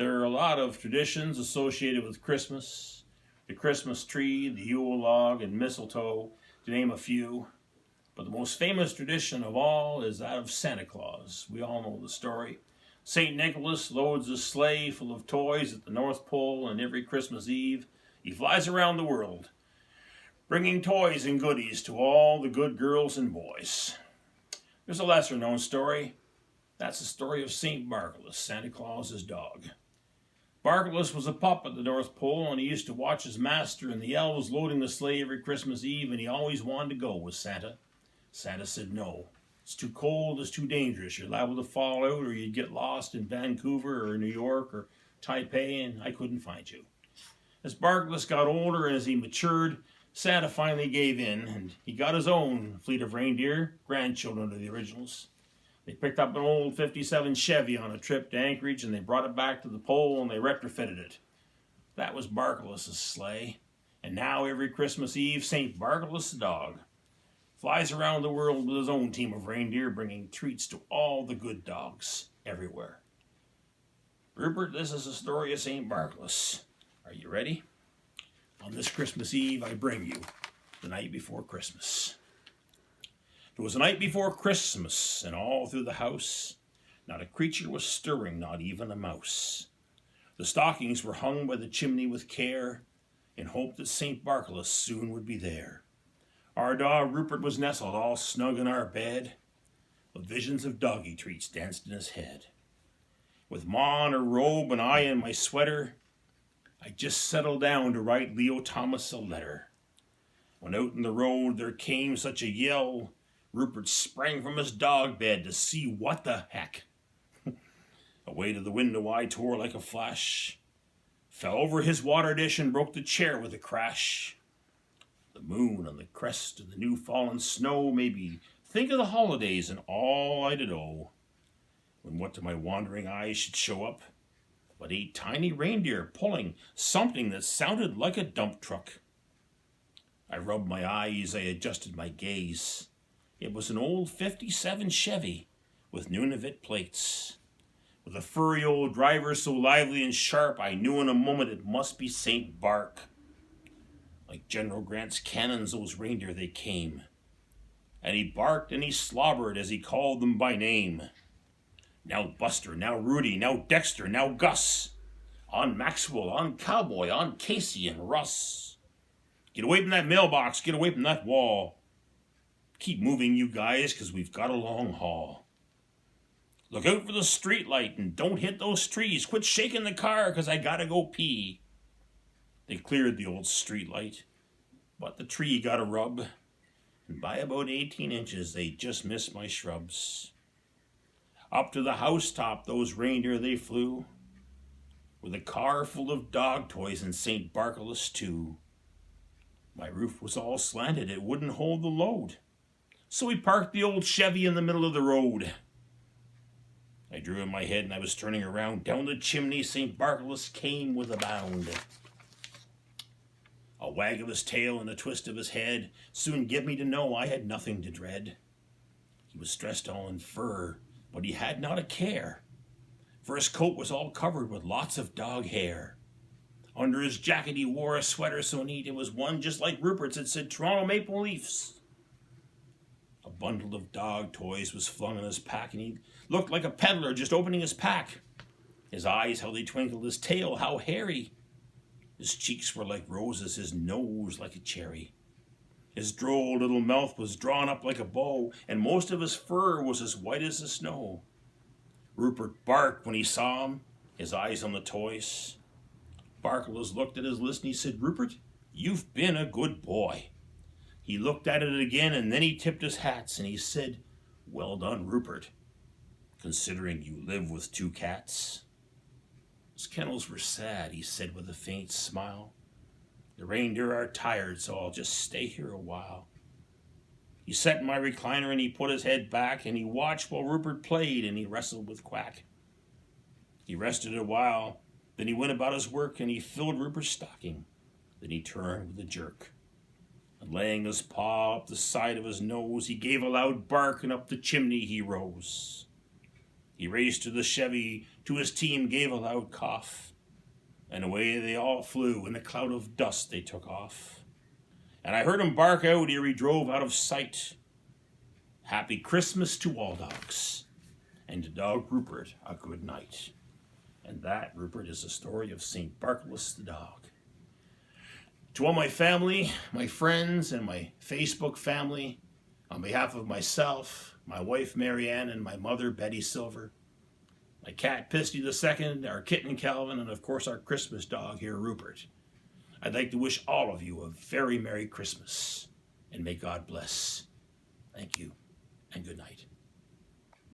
There are a lot of traditions associated with Christmas. The Christmas tree, the Yule log, and mistletoe, to name a few. But the most famous tradition of all is that of Santa Claus. We all know the story. St. Nicholas loads a sleigh full of toys at the North Pole, and every Christmas Eve he flies around the world, bringing toys and goodies to all the good girls and boys. There's a lesser known story. That's the story of St. Barkalous, Santa Claus's dog. Barkalous was a pup at the North Pole, and he used to watch his master and the elves loading the sleigh every Christmas Eve, and he always wanted to go with Santa. Santa said no. It's too cold, it's too dangerous. You're liable to fall out, or you'd get lost in Vancouver or New York or Taipei, and I couldn't find you. As Barkalous got older and as he matured, Santa finally gave in, and he got his own fleet of reindeer, grandchildren of the originals. They picked up an old 57 Chevy on a trip to Anchorage, and they brought it back to the pole, and they retrofitted it. That was Barkalous' sleigh. And now every Christmas Eve, St. Barkalous the dog flies around the world with his own team of reindeer, bringing treats to all the good dogs everywhere. Rupert, this is the story of St. Barkalous. Are you ready? On this Christmas Eve, I bring you the night before Christmas. It was the night before Christmas, and all through the house, not a creature was stirring, not even a mouse. The stockings were hung by the chimney with care, in hope that St. Barkalous soon would be there. Our dog Rupert was nestled all snug in our bed, with visions of doggy treats danced in his head. With Ma in her robe and I in my sweater, I just settled down to write Leo Thomas a letter. When out in the road there came such a yell, Rupert sprang from his dog bed to see what the heck. Away to the window I tore like a flash, fell over his water dish and broke the chair with a crash. The moon on the crest of the new fallen snow made me think of the holidays and all I did owe. When what to my wandering eyes should show up but 8 tiny reindeer pulling something that sounded like a dump truck. I rubbed my eyes, I adjusted my gaze. It was an old 57 Chevy with Nunavut plates. With a furry old driver so lively and sharp, I knew in a moment it must be St. Bark. Like General Grant's cannons, those reindeer they came. And he barked and he slobbered as he called them by name. Now Buster, now Rudy, now Dexter, now Gus. On Maxwell, on Cowboy, on Casey and Russ. Get away from that mailbox, get away from that wall. Keep moving, you guys, 'cause we've got a long haul. Look out for the street light and don't hit those trees. Quit shaking the car, 'cause I gotta go pee. They cleared the old street light, but the tree got a rub, and by about 18 inches they just missed my shrubs. Up to the housetop those reindeer they flew, with a car full of dog toys and St. Barkalous too. My roof was all slanted, it wouldn't hold the load. So we parked the old Chevy in the middle of the road. I drew in my head and I was turning around. Down the chimney St. Barkalous came with a bound. A wag of his tail and a twist of his head soon gave me to know I had nothing to dread. He was dressed all in fur, but he had not a care, for his coat was all covered with lots of dog hair. Under his jacket he wore a sweater so neat, it was one just like Rupert's. It said Toronto Maple Leafs. A bundle of dog toys was flung in his pack, and he looked like a peddler just opening his pack. His eyes, how they twinkled, his tail, how hairy. His cheeks were like roses, his nose like a cherry. His droll little mouth was drawn up like a bow, and most of his fur was as white as the snow. Rupert barked when he saw him, his eyes on the toys. Barkalous looked at his list and he said, "Rupert, you've been a good boy." He looked at it again and then he tipped his hats and he said, "Well done, Rupert, considering you live with 2 cats." His kennels were sad, he said with a faint smile. "The reindeer are tired, so I'll just stay here a while." He sat in my recliner and he put his head back and he watched while Rupert played and he wrestled with Quack. He rested a while, then he went about his work and he filled Rupert's stocking. Then he turned with a jerk, and laying his paw up the side of his nose, he gave a loud bark and up the chimney he rose. He raced to the Chevy, to his team gave a loud cough, and away they all flew, in a cloud of dust they took off. And I heard him bark out ere he drove out of sight, "Happy Christmas to all dogs, and to dog Rupert a good night." And that, Rupert, is the story of St. Barkalous the dog. To all my family, my friends, and my Facebook family, on behalf of myself, my wife Marianne, and my mother Betty Silver, my cat Pisty II, our kitten Calvin, and of course our Christmas dog here, Rupert, I'd like to wish all of you a very Merry Christmas, and may God bless. Thank you, and good night.